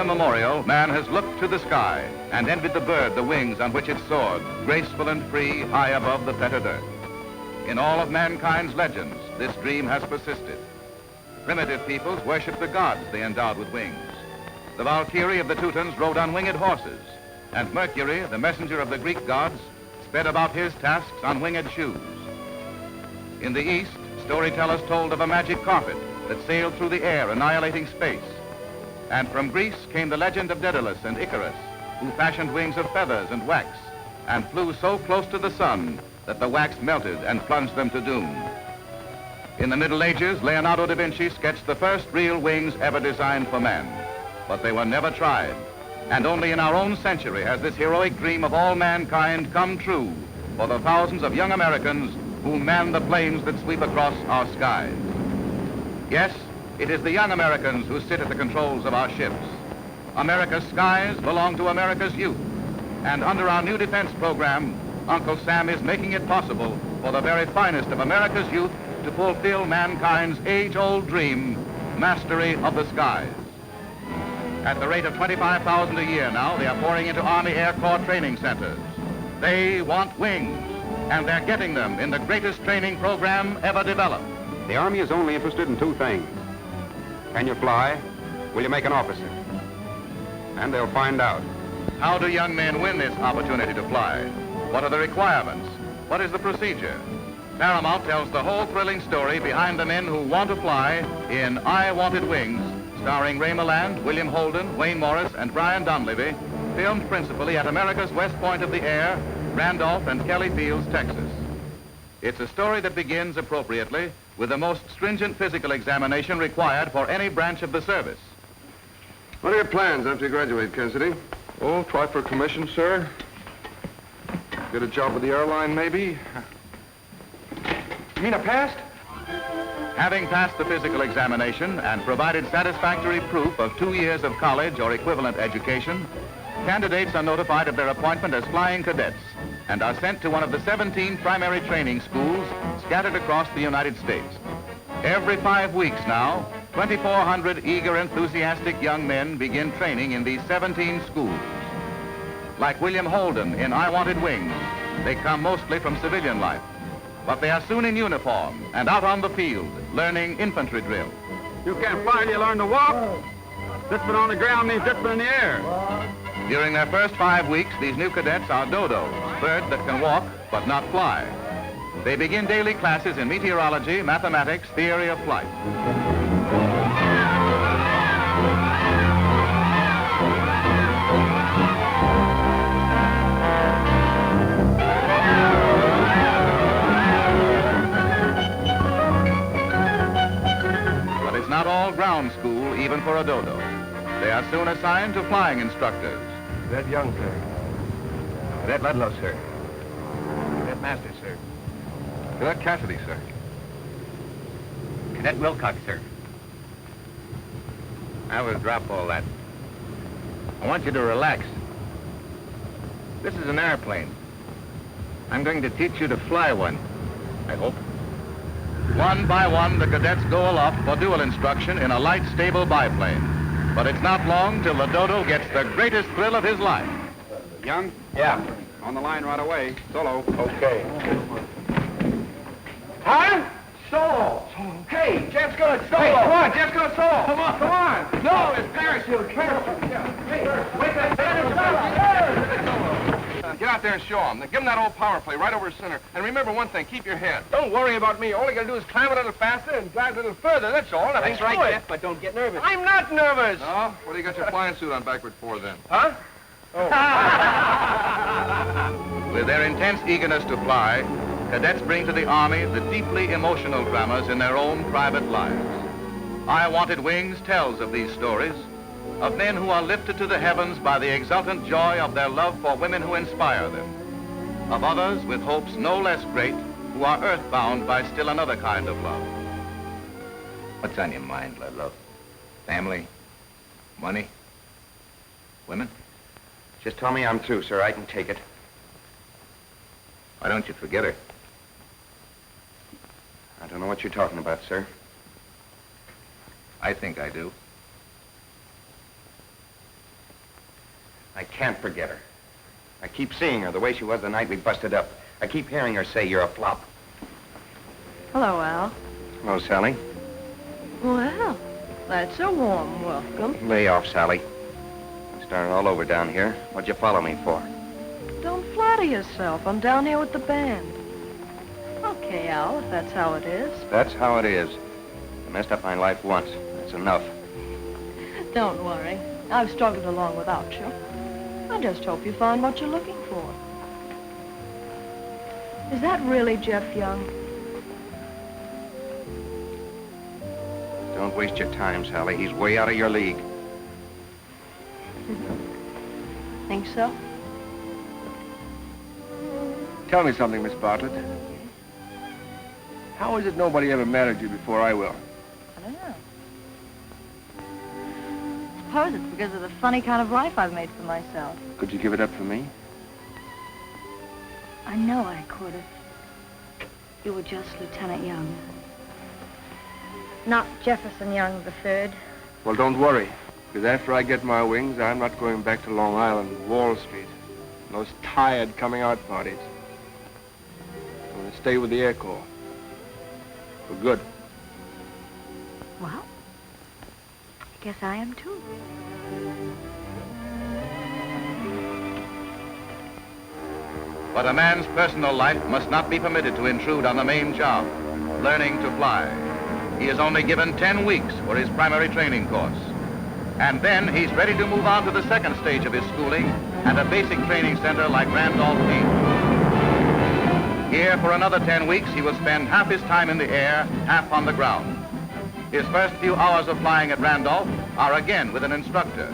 immemorial, man has looked to the sky and envied the bird the wings on which it soared, graceful and free, high above the fettered earth. In all of mankind's legends, this dream has persisted. Primitive peoples worshipped the gods they endowed with wings. The Valkyrie of the Teutons rode on winged horses, and Mercury, the messenger of the Greek gods, sped about his tasks on winged shoes. In the East, storytellers told of a magic carpet that sailed through the air, annihilating space. And from Greece came the legend of Daedalus and Icarus, who fashioned wings of feathers and wax, and flew so close to the sun that the wax melted and plunged them to doom. In the Middle Ages, Leonardo da Vinci sketched the first real wings ever designed for man, but they were never tried. And only in our own century has this heroic dream of all mankind come true for the thousands of young Americans who man the planes that sweep across our skies. Yes, it is the young Americans who sit at the controls of our ships. America's skies belong to America's youth. And under our new defense program, Uncle Sam is making it possible for the very finest of America's youth to fulfill mankind's age-old dream, mastery of the skies. At the rate of 25,000 a year now, they are pouring into Army Air Corps training centers. They want wings, and they're getting them in the greatest training program ever developed. The Army is only interested in two things. Can you fly? Will you make an officer? And they'll find out. How do young men win this opportunity to fly? What are the requirements? What is the procedure? Paramount tells the whole thrilling story behind the men who want to fly in I Wanted Wings, starring Ray Milland, William Holden, Wayne Morris, and Brian Donlevy, filmed principally at America's West Point of the Air, Randolph and Kelly Fields, Texas. It's a story that begins appropriately with the most stringent physical examination required for any branch of the service. What are your plans after you graduate, Cassidy? Oh, try for a commission, sir. Get a job with the airline, maybe. You mean I passed? Having passed the physical examination and provided satisfactory proof of 2 years of college or equivalent education, candidates are notified of their appointment as flying cadets and are sent to one of the 17 primary training schools scattered across the United States. Every 5 weeks now, 2,400 eager, enthusiastic young men begin training in these 17 schools. Like William Holden in I Wanted Wings, they come mostly from civilian life, but they are soon in uniform and out on the field, learning infantry drill. You can't fly till you learn to walk. Discipline on the ground means discipline in the air. During their first 5 weeks, these new cadets are dodos, birds that can walk but not fly. They begin daily classes in meteorology, mathematics, theory of flight. But it's not all ground school, even for a dodo. They are soon assigned to flying instructors. Cadet Young, sir. Cadet Ludlow, sir. Cadet Masters, sir. Cadet Cassidy, sir. Cadet Wilcox, sir. I will drop all that. I want you to relax. This is an airplane. I'm going to teach you to fly one, I hope. One by one, the cadets go aloft for dual instruction in a light, stable biplane. But it's not long till the dodo gets the greatest thrill of his life. Young? Yeah. On the line right away. Solo. Okay. Huh? Solo. Hey, Jeff's going solo. Hey, come on, Jeff's going solo. Come on, come on. No, it's parachute. Parachute. Hey, wait a Get out there and show them. Give them that old power play right over center. And remember one thing, keep your head. Don't worry about me. All you gotta do is climb a little faster and glide a little further. That's all. Nothing That's right, to it. Jeff, but don't get nervous. I'm not nervous. No? What do you got your flying suit on backward for, then? Huh? With their intense eagerness to fly, cadets bring to the Army the deeply emotional dramas in their own private lives. I Wanted Wings tells of these stories, of men who are lifted to the heavens by the exultant joy of their love for women who inspire them, of others with hopes no less great who are earthbound by still another kind of love. What's on your mind, Ludlow? Family? Money? Women? Just tell me I'm through, sir. I can take it. Why don't you forget her? I don't know what you're talking about, sir. I think I do. I can't forget her. I keep seeing her the way she was the night we busted up. I keep hearing her say you're a flop. Hello, Al. Hello, Sally. Well, that's a warm welcome. Lay off, Sally. I'm starting all over down here. What'd you follow me for? Don't flatter yourself. I'm down here with the band. Okay, Al, if that's how it is. That's how it is. I messed up my life once. That's enough. Don't worry. I've struggled along without you. I just hope you find what you're looking for. Is that really Jeff Young? Don't waste your time, Sally. He's way out of your league. Think so? Tell me something, Miss Bartlett. How is it nobody ever married you before I will? I don't know. Suppose it's because of the funny kind of life I've made for myself. Could you give it up for me? I know I could if you were just Lieutenant Young. Not Jefferson Young III. Well, don't worry, because after I get my wings, I'm not going back to Long Island, Wall Street, and those tired coming-out parties. I'm going to stay with the Air Corps. For good. Well, I guess I am too. But a man's personal life must not be permitted to intrude on the main job, learning to fly. He is only given 10 weeks for his primary training course. And then he's ready to move on to the second stage of his schooling at a basic training center like Randolph Field. Here, for another 10 weeks, he will spend half his time in the air, half on the ground. His first few hours of flying at Randolph are again with an instructor,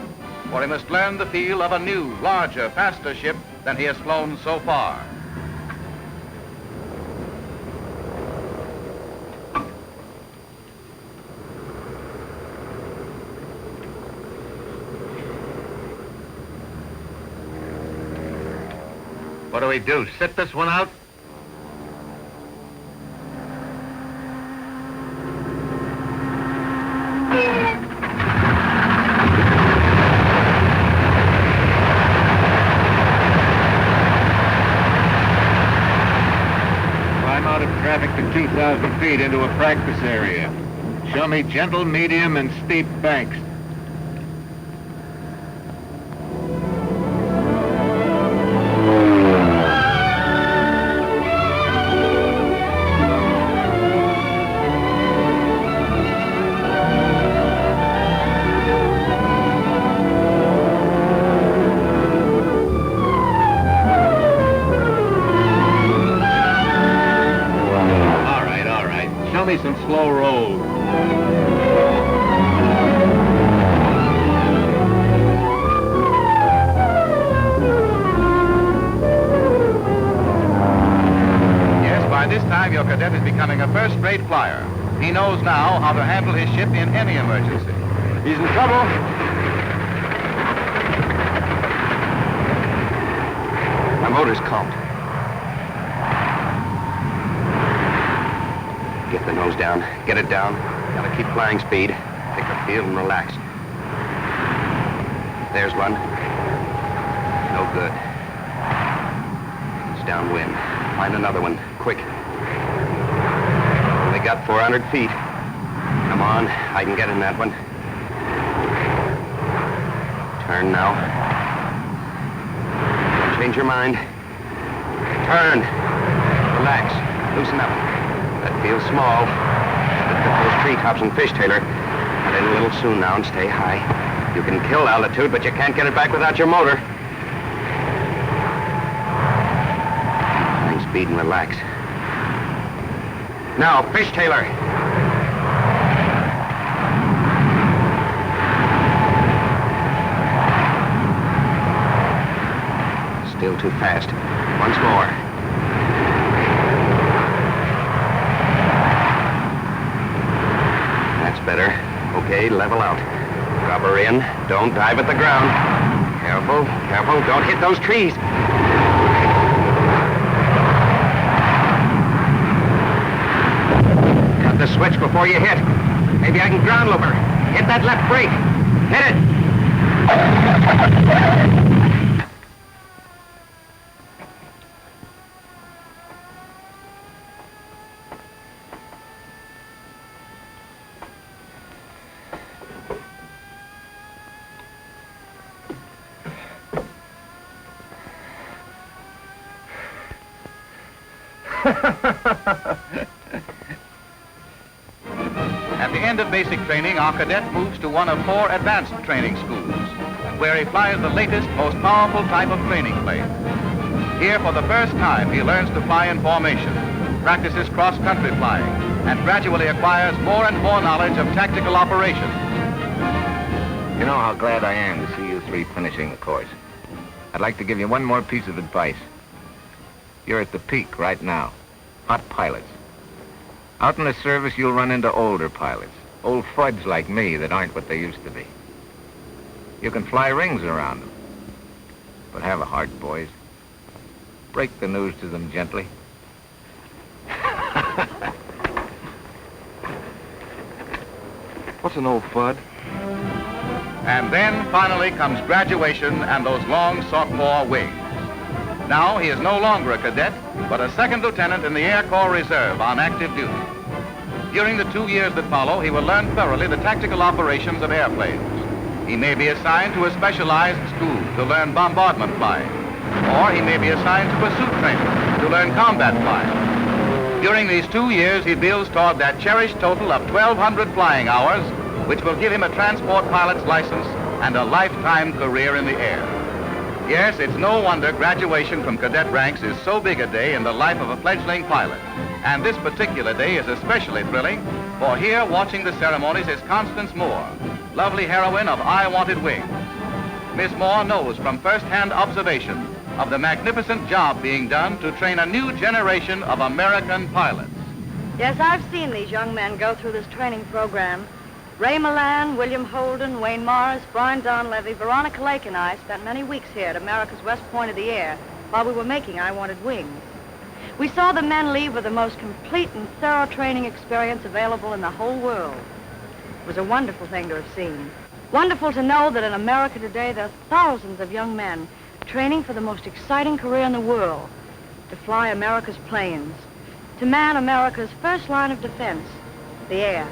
for he must learn the feel of a new, larger, faster ship than he has flown so far. What do we do? Sit this one out? Climb out of traffic to 2,000 feet into a practice area. Show me gentle, medium, and steep banks. Show me some slow rolls. Yes, by this time your cadet is becoming a first-rate flyer. He knows now how to handle his ship in any emergency. He's in trouble. My motor's comped. Get the nose down. Get it down. Gotta keep flying speed. Take the field and relax. There's one. No good. It's downwind. Find another one. Quick. Only got 400 feet. Come on. I can get in that one. Turn now. Don't change your mind. Turn. Relax. Loosen up. That feels small. Lift up those treetops and fishtailer. Cut in a little soon now and stay high. You can kill altitude, but you can't get it back without your motor. Find speed and relax. Now, fishtailer. Still too fast. Once more. Better. Okay, level out. Rubber in. Don't dive at the ground. Careful, careful. Don't hit those trees. Cut the switch before you hit. Maybe I can ground loop her. Hit that left brake. Hit it. At the end of basic training, our cadet moves to one of 4 advanced training schools, where he flies the latest, most powerful type of training plane. Here, for the first time, he learns to fly in formation, practices cross-country flying, and gradually acquires more and more knowledge of tactical operations. You know how glad I am to see you 3 finishing the course. I'd like to give you one more piece of advice. You're at the peak right now. Hot pilots. Out in the service, you'll run into older pilots. Old fuds like me that aren't what they used to be. You can fly rings around them. But have a heart, boys. Break the news to them gently. What's an old fud? And then, finally, comes graduation and those long sought-for wings. Now, he is no longer a cadet, but a second lieutenant in the Air Corps Reserve on active duty. During the 2 years that follow, he will learn thoroughly the tactical operations of airplanes. He may be assigned to a specialized school to learn bombardment flying, or he may be assigned to pursuit training to learn combat flying. During these 2 years, he builds toward that cherished total of 1,200 flying hours, which will give him a transport pilot's license and a lifetime career in the air. Yes, it's no wonder graduation from cadet ranks is so big a day in the life of a fledgling pilot. And this particular day is especially thrilling, for here watching the ceremonies is Constance Moore, lovely heroine of I Wanted Wings. Miss Moore knows from first-hand observation of the magnificent job being done to train a new generation of American pilots. Yes, I've seen these young men go through this training program. Ray Milan, William Holden, Wayne Morris, Brian Donlevy, Veronica Lake and I spent many weeks here at America's West Point of the Air while we were making I Wanted Wings. We saw the men leave with the most complete and thorough training experience available in the whole world. It was a wonderful thing to have seen. Wonderful to know that in America today there are thousands of young men training for the most exciting career in the world, to fly America's planes, to man America's first line of defense, the air.